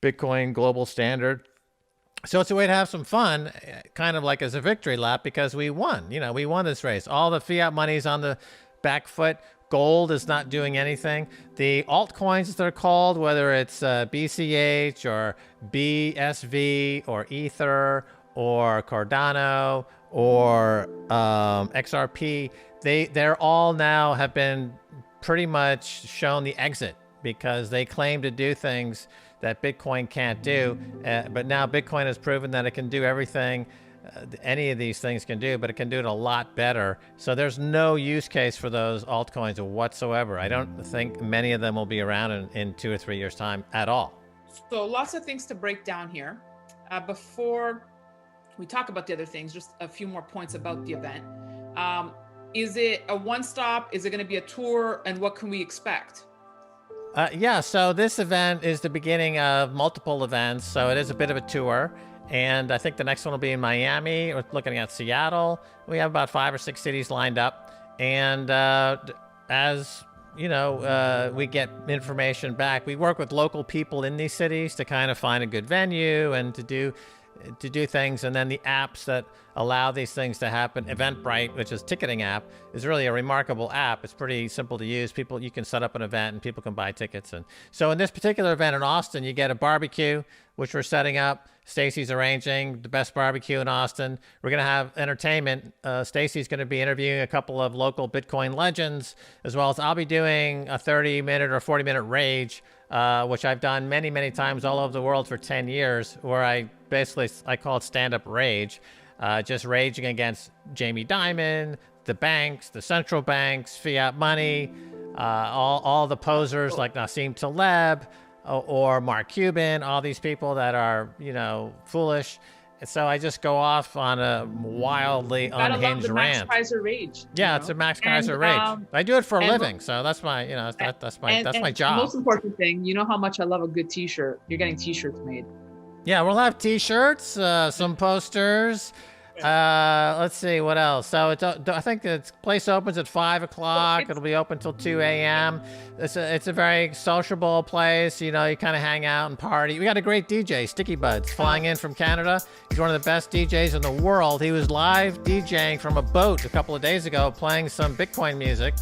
Bitcoin global standard. So it's a way to have some fun, kind of like as a victory lap, because we won. We won this race. All the fiat money's on the back foot. Gold is not doing anything. The altcoins, as they're called, whether it's BCH or BSV or Ether or Cardano or XRP, they're all now have been pretty much shown the exit because they claim to do things that Bitcoin can't do. But now Bitcoin has proven that it can do everything any of these things can do, but it can do it a lot better. So there's no use case for those altcoins whatsoever. I don't think many of them will be around in 2 or 3 years' time at all. So lots of things to break down here. Before we talk about the other things, just a few more points about the event. Is it a one-stop? Is it going to be a tour? And what can we expect? Yeah, so this event is the beginning of multiple events. So it is a bit of a tour. And I think the next one will be in Miami. We're looking at Seattle. We have about 5 or 6 cities lined up. And as we get information back, we work with local people in these cities to kind of find a good venue and to do things. And then the apps that allow these things to happen, Eventbrite, which is a ticketing app, is really a remarkable app. It's pretty simple to use. You can set up an event and people can buy tickets. And so in this particular event in Austin, you get a barbecue, which we're setting up. Stacy's arranging the best barbecue in Austin. We're going to have entertainment. Stacy's going to be interviewing a couple of local Bitcoin legends, as well as I'll be doing a 30-minute or 40-minute rage, which I've done many, many times all over the world for 10 years, where I call it stand-up rage, just raging against Jamie Dimon, the banks, the central banks, fiat money, all the posers like Nassim Taleb, or Mark Cuban, all these people that are, foolish. And so I just go off on a wildly unhinged rant. Max Keiser rage. Yeah, it's a Max Keiser rage. I do it for a living, so that's my, that's my job. Most important thing, you know how much I love a good T-shirt. You're getting T-shirts made. Yeah, we'll have T-shirts, some posters. Let's see what else. So I think the place opens at 5 o'clock. It'll be open till 2 a.m. It's a very sociable place. You kind of hang out and party. We got a great DJ, Sticky Buds, flying in from Canada. He's one of the best DJs in the world. He was live DJing from a boat a couple of days ago, playing some Bitcoin music.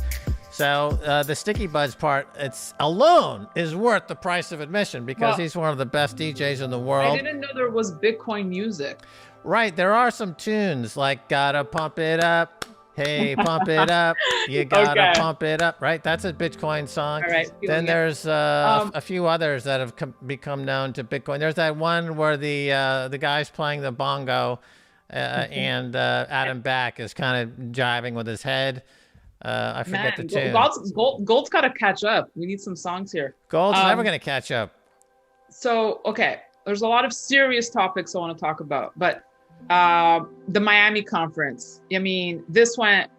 So the Sticky Buds part, it's alone is worth the price of admission because he's one of the best DJs in the world. I didn't know there was Bitcoin music. Right, there are some tunes like "Gotta Pump It Up," "Hey, Pump It Up," "You Gotta Pump It Up." Right, that's a Bitcoin song. All right, then there's a few others that have become known to Bitcoin. There's that one where the guy's playing the bongo, and Adam Back is kind of jiving with his head. I forget the tune. Gold's got to catch up. We need some songs here. Gold's never going to catch up. So there's a lot of serious topics I want to talk about, but the Miami conference. I mean, this went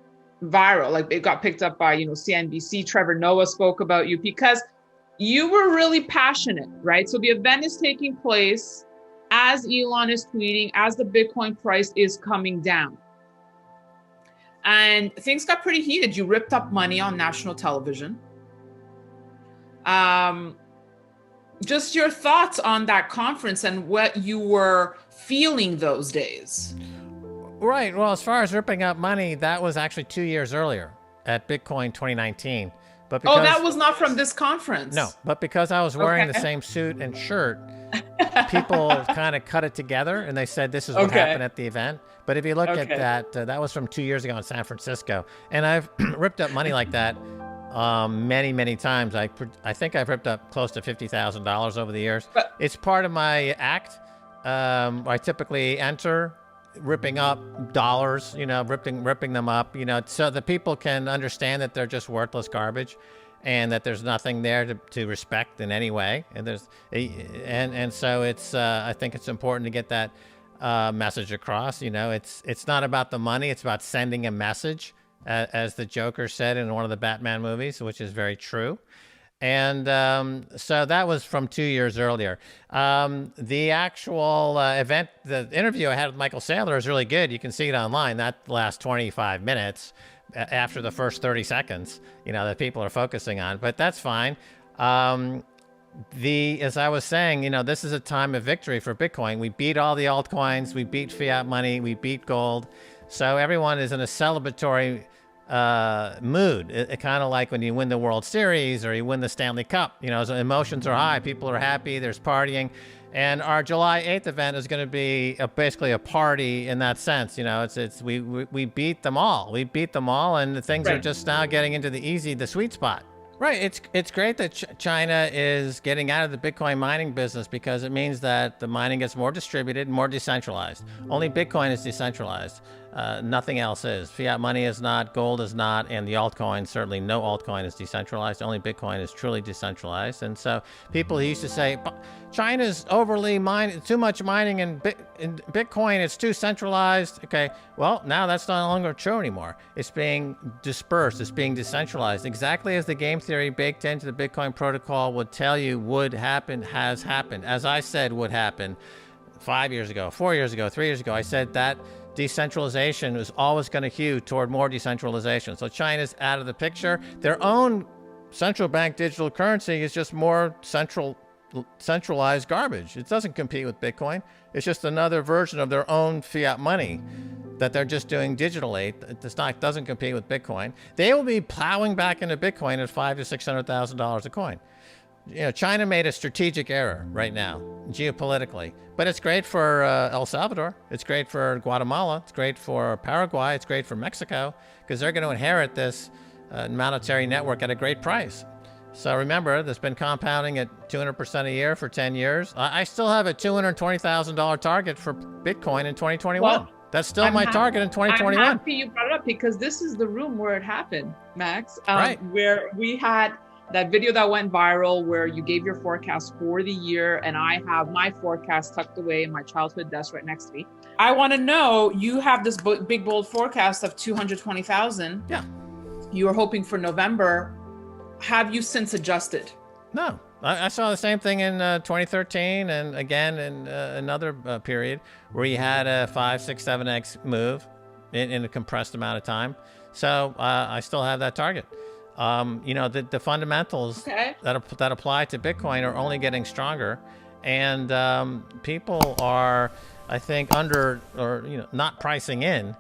viral. Like it got picked up by, CNBC. Trevor Noah spoke about you because you were really passionate, right? So the event is taking place as Elon is tweeting, as the Bitcoin price is coming down. And things got pretty heated. You ripped up money on national television. Just your thoughts on that conference and what you were feeling those days. Right. Well, as far as ripping up money, that was actually 2 years earlier at Bitcoin 2019. But that was not from this conference. No, but because I was wearing the same suit and shirt, people kind of cut it together and they said this is what happened at the event. But if you look at that, that was from 2 years ago in San Francisco. And I've ripped up money like that many, many times. I think I've ripped up close to $50,000 over the years. But it's part of my act. I typically enter ripping up dollars, ripping them up, so that people can understand that they're just worthless garbage and that there's nothing there to respect in any way. And so it's, I think it's important to get that message across. It's not about the money. It's about sending a message, as the Joker said in one of the Batman movies, which is very true. And so that was from 2 years earlier. The actual event, the interview I had with Michael Saylor is really good. You can see it online. That lasts 25 minutes after the first 30 seconds, that people are focusing on. But that's fine. As I was saying, this is a time of victory for Bitcoin. We beat all the altcoins, we beat fiat money, we beat gold. So everyone is in a celebratory mood. It kind of like when you win the World Series or you win the Stanley Cup. So emotions are high, people are happy, there's partying. And our July 8th event is going to be basically a party in that sense. We beat them all. We beat them all, and things are just now getting into the sweet spot. Right. It's great that China is getting out of the Bitcoin mining business because it means that the mining gets more distributed, more decentralized. Only Bitcoin is decentralized. Nothing else is. Fiat money is not, gold is not, and the altcoins, certainly no altcoin is decentralized. Only Bitcoin is truly decentralized. And so people used to say, China's overly mining, too much mining in Bitcoin, it's too centralized. Okay, well, now that's no longer true anymore. It's being dispersed, it's being decentralized. Exactly as the game theory baked into the Bitcoin protocol would tell you would happen, has happened. As I said would happen 5 years ago, 4 years ago, 3 years ago, I said that decentralization was always going to hew toward more decentralization. So China's out of the picture. Their own central bank digital currency is just more centralized garbage. It doesn't compete with Bitcoin. It's just another version of their own fiat money that they're just doing digitally. It doesn't compete with Bitcoin. They will be plowing back into Bitcoin at $500,000 to $600,000 a coin. China made a strategic error right now, geopolitically. But it's great for El Salvador. It's great for Guatemala. It's great for Paraguay. It's great for Mexico, because they're going to inherit this monetary network at a great price. So remember, that's been compounding at 200% a year for 10 years. I still have a $220,000 target for Bitcoin in 2021. Well, that's still my target in 2021. I'm happy you brought it up, because this is the room where it happened, Max. Right. Where we had that video that went viral where you gave your forecast for the year, and I have my forecast tucked away in my childhood desk right next to me. I want to know, you have this big, bold forecast of 220,000. Yeah. You were hoping for November. Have you since adjusted? No. I saw the same thing in 2013 and again in another period where you had a 5, 6, 7x move in a compressed amount of time. So I still have that target. The fundamentals that apply to Bitcoin are only getting stronger, and people are, I think, not pricing in